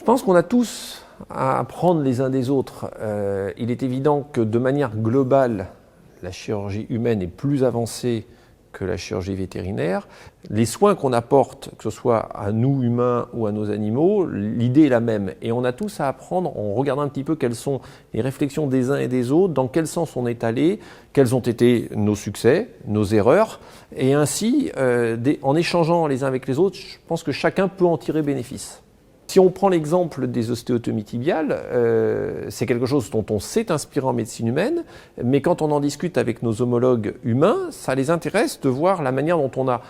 Je pense qu'on a tous à apprendre les uns des autres. Il est évident que de manière globale, la chirurgie humaine est plus avancée que la chirurgie vétérinaire. Les soins qu'on apporte, que ce soit à nous humains ou à nos animaux, l'idée est la même. Et on a tous à apprendre en regardant un petit peu quelles sont les réflexions des uns et des autres, dans quel sens on est allé, quels ont été nos succès, nos erreurs. Et ainsi, en échangeant les uns avec les autres, je pense que chacun peut en tirer bénéfice. Si on prend l'exemple des ostéotomies tibiales, c'est quelque chose dont on s'est inspiré en médecine humaine, mais quand on en discute avec nos homologues humains, ça les intéresse de voir la manière dont on a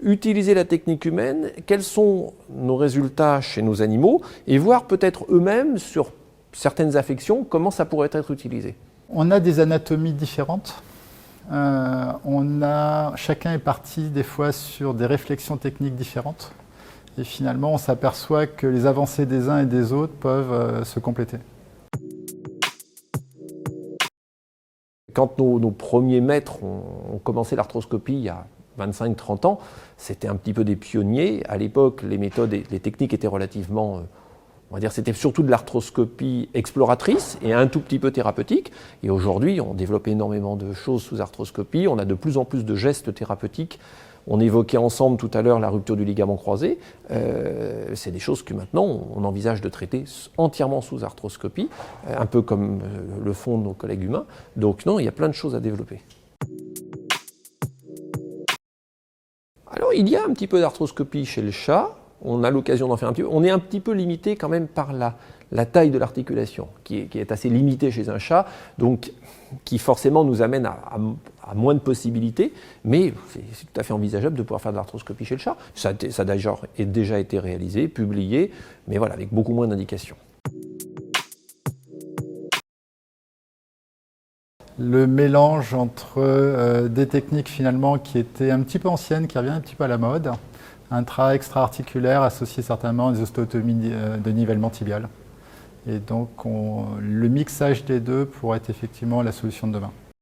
utilisé la technique humaine, quels sont nos résultats chez nos animaux, et voir peut-être eux-mêmes sur certaines affections comment ça pourrait être utilisé. On a des anatomies différentes. Chacun est parti des fois sur des réflexions techniques différentes. Et finalement, on s'aperçoit que les avancées des uns et des autres peuvent se compléter. Quand nos premiers maîtres ont commencé l'arthroscopie il y a 25-30 ans, c'était un petit peu des pionniers. À l'époque, les méthodes et les techniques étaient relativement, on va dire, c'était surtout de l'arthroscopie exploratrice et un tout petit peu thérapeutique. Et aujourd'hui, on développe énormément de choses sous arthroscopie. On a de plus en plus de gestes thérapeutiques. On évoquait ensemble tout à l'heure la rupture du ligament croisé. C'est des choses que maintenant on envisage de traiter entièrement sous arthroscopie, un peu comme le font nos collègues humains. Donc non, il y a plein de choses à développer. Alors il y a un petit peu d'arthroscopie chez le chat. On a l'occasion d'en faire un petit peu. On est un petit peu limité quand même par la taille de l'articulation, qui est assez limitée chez un chat, donc qui forcément nous amène à moins de possibilités, mais c'est tout à fait envisageable de pouvoir faire de l'arthroscopie chez le chat. Ça a déjà été réalisé, publié, mais voilà, avec beaucoup moins d'indications. Le mélange entre des techniques finalement qui étaient un petit peu anciennes, qui reviennent un petit peu à la mode, un travail extra-articulaire associé certainement à des ostéotomies de nivellement tibial. Et donc le mixage des deux pourrait être effectivement la solution de demain.